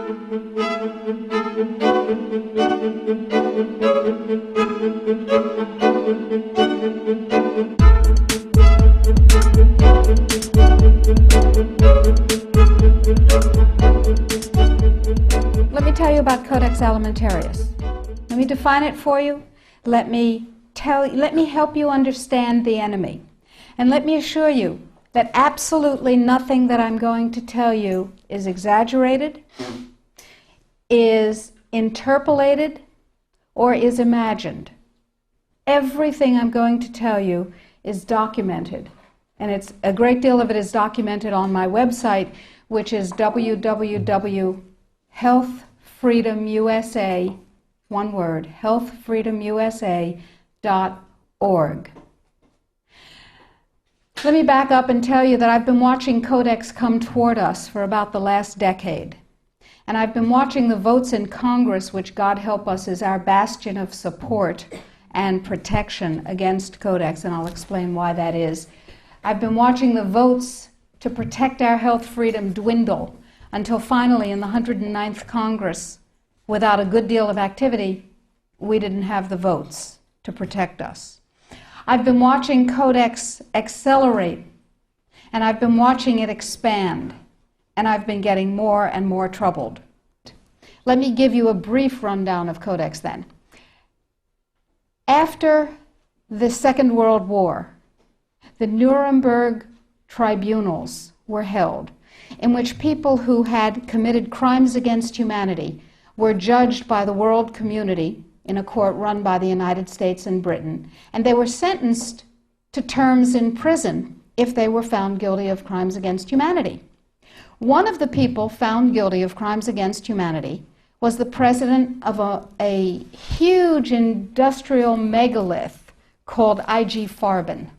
Let me tell you about Codex Alimentarius. Let me define it for you. Let me help you understand the enemy. And let me assure you that absolutely nothing that I'm going to tell you is exaggerated, is interpolated, or is imagined. Everything I'm going to tell you is documented. And a great deal of it is documented on my website, which is www.healthfreedomusa, one word, healthfreedomusa.org. Let me back up and tell you that I've been watching Codex come toward us for about the last decade. And I've been watching the votes in Congress, which, God help us, is our bastion of support and protection against Codex, and I'll explain why that is. I've been watching the votes to protect our health freedom dwindle until finally in the 109th Congress, without a good deal of activity, we didn't have the votes to protect us. I've been watching Codex accelerate, and I've been watching it expand, and I've been getting more and more troubled. Let me give you a brief rundown of Codex then. After the Second World War, the Nuremberg tribunals were held, in which people who had committed crimes against humanity were judged by the world community in a court run by the United States and Britain, and they were sentenced to terms in prison if they were found guilty of crimes against humanity. One of the people found guilty of crimes against humanity was the president of a huge industrial megalith called IG Farben.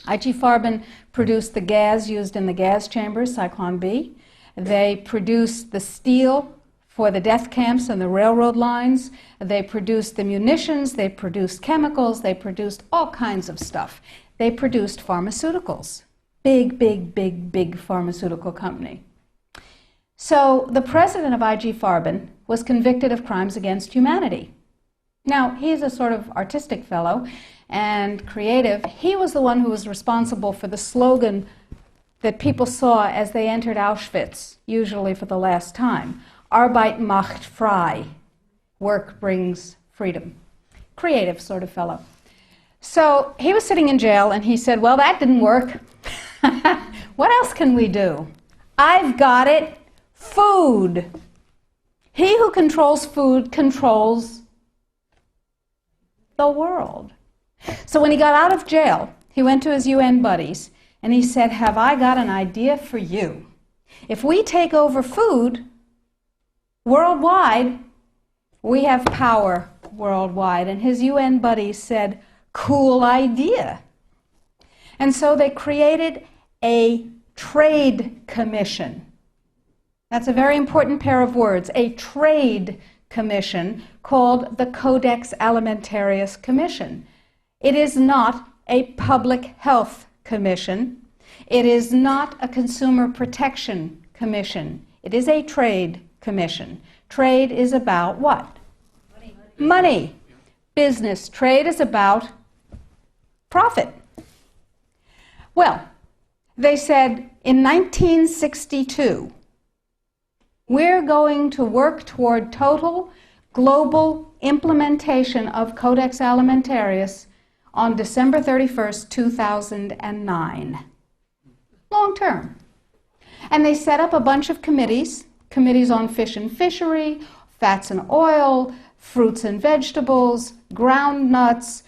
IG Farben produced the gas used in the gas chambers, Cyclone B. They produced the steel for the death camps and the railroad lines. They produced the munitions, they produced chemicals, they produced all kinds of stuff. They produced pharmaceuticals. Big pharmaceutical company. So the president of IG Farben was convicted of crimes against humanity. Now, he's a sort of artistic fellow and creative. He was the one who was responsible for the slogan that people saw as they entered Auschwitz, usually for the last time. Arbeit macht frei. Work brings freedom. Creative sort of fellow. So he was sitting in jail and he said, well, that didn't work. What else can we do? I've got it. Food. He who controls food controls the world. So when he got out of jail, he went to his UN buddies and he said, have I got an idea for you? If we take over food worldwide, we have power worldwide. And his UN buddies said, cool idea. And so they created a trade commission. That's a very important pair of words, a trade commission called the Codex Alimentarius Commission. It is not a public health commission. It is not a consumer protection commission. It is a trade commission. Trade is about what? Money. Business. Trade is about profit. Well, they said in 1962, we're going to work toward total global implementation of Codex Alimentarius on December 31st, 2009. Long term. And they set up a bunch of committees on fish and fishery, fats and oil, fruits and vegetables, ground nuts,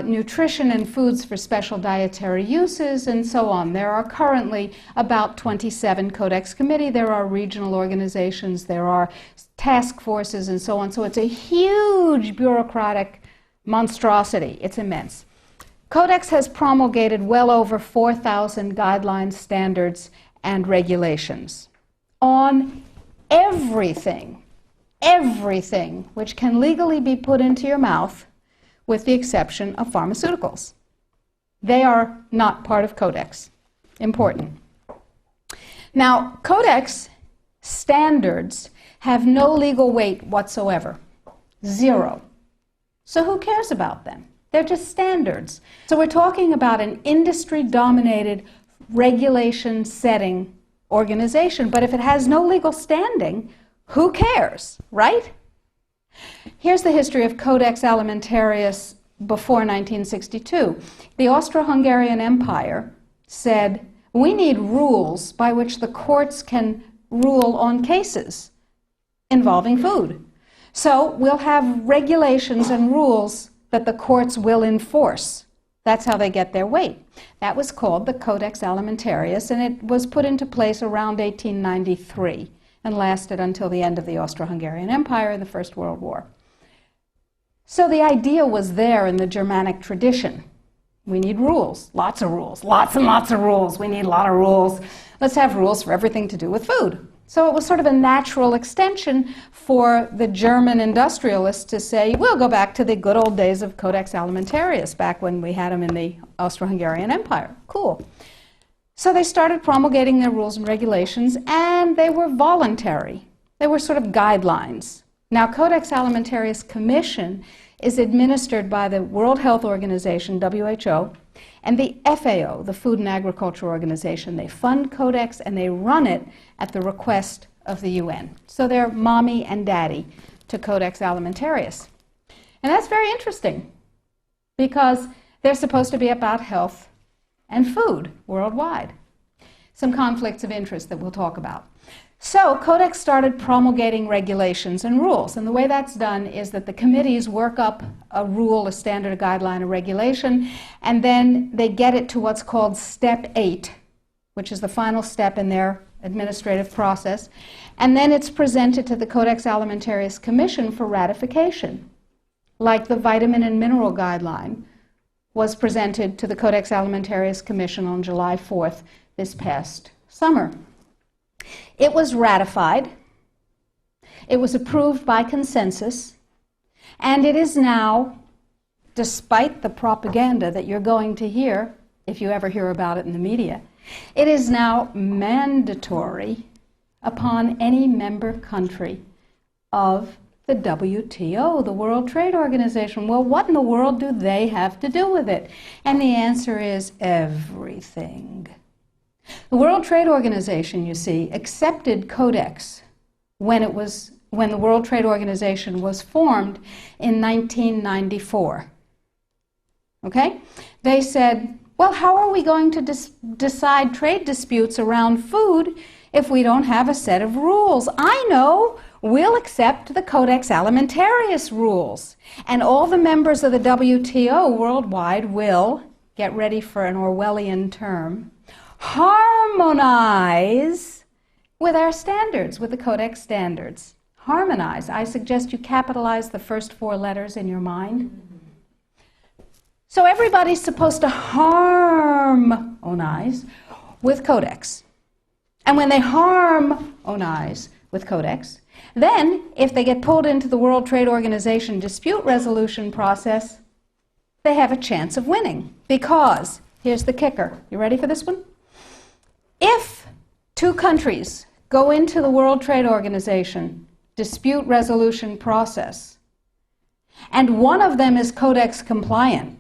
nutrition and foods for special dietary uses, and so on. There are currently about 27 Codex committee. There are regional organizations, there are task forces, and so on. So it's a huge bureaucratic monstrosity. It's immense. Codex has promulgated well over 4,000 guidelines, standards, and regulations on everything which can legally be put into your mouth, with the exception of pharmaceuticals. They are not part of Codex. Important. Now, Codex standards have no legal weight whatsoever. Zero. So who cares about them? They're just standards. So we're talking about an industry-dominated, regulation-setting organization, but if it has no legal standing, who cares, right? Here's the history of Codex Alimentarius before 1962. The Austro-Hungarian Empire said, we need rules by which the courts can rule on cases involving food. So we'll have regulations and rules that the courts will enforce. That's how they get their weight. That was called the Codex Alimentarius, and it was put into place around 1893 and lasted until the end of the Austro-Hungarian Empire in the First World War. So the idea was there in the Germanic tradition. We need rules, lots of rules, lots and lots of rules. We need a lot of rules. Let's have rules for everything to do with food. So it was sort of a natural extension for the German industrialists to say, we'll go back to the good old days of Codex Alimentarius, back when we had them in the Austro-Hungarian Empire. Cool. So they started promulgating their rules and regulations, and they were voluntary. They were sort of guidelines. Now, Codex Alimentarius Commission is administered by the World Health Organization, WHO, and the FAO, the Food and Agriculture Organization. They fund Codex and they run it at the request of the UN. So they're mommy and daddy to Codex Alimentarius. And that's very interesting because they're supposed to be about health and food worldwide. Some conflicts of interest that we'll talk about. So Codex started promulgating regulations and rules, and the way that's done is that the committees work up a rule, a standard, a guideline, a regulation, and then they get it to what's called Step 8, which is the final step in their administrative process, and then it's presented to the Codex Alimentarius Commission for ratification, like the vitamin and mineral guideline was presented to the Codex Alimentarius Commission on July 4th this past summer. It was ratified, it was approved by consensus, and it is now, despite the propaganda that you're going to hear, if you ever hear about it in the media, it is now mandatory upon any member country of the WTO, the World Trade Organization. Well, what in the world do they have to do with it? And the answer is everything. The World Trade Organization, you see, accepted Codex when the World Trade Organization was formed in 1994. Okay? They said, well, how are we going to decide trade disputes around food if we don't have a set of rules? I know, we'll accept the Codex Alimentarius rules. And all the members of the WTO worldwide will, get ready for an Orwellian term, harmonize with our standards, with the Codex standards. Harmonize. I suggest you capitalize the first 4 letters in your mind. So everybody's supposed to harmonize with Codex. And when they harmonize with Codex, then if they get pulled into the World Trade Organization dispute resolution process, they have a chance of winning. Because, here's the kicker. You ready for this one? If 2 countries go into the World Trade Organization dispute resolution process, and one of them is Codex compliant,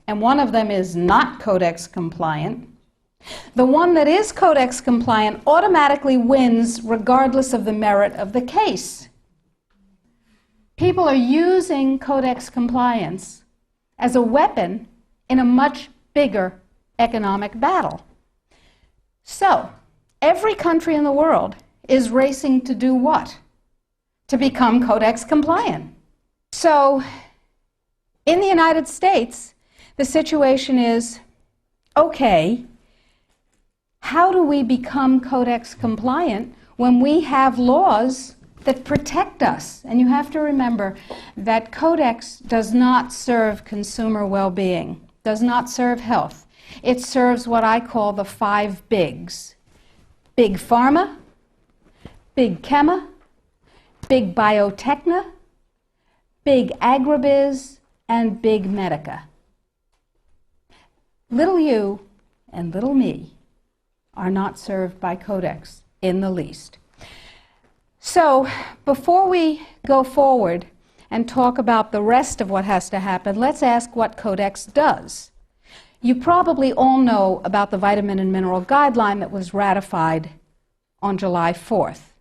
and one of them is not Codex compliant, the one that is Codex compliant automatically wins regardless of the merit of the case. People are using Codex compliance as a weapon in a much bigger economic battle. So, every country in the world is racing to do what? To become Codex compliant. So, in the United States, the situation is, okay, how do we become Codex compliant when we have laws that protect us? And you have to remember that Codex does not serve consumer well-being, does not serve health. It serves what I call the 5 bigs. Big pharma, big chema, big biotechna, big agribiz, and big medica. Little you and little me are not served by Codex in the least. So, before we go forward and talk about the rest of what has to happen, let's ask what Codex does. You probably all know about the vitamin and mineral guideline that was ratified on July 4th.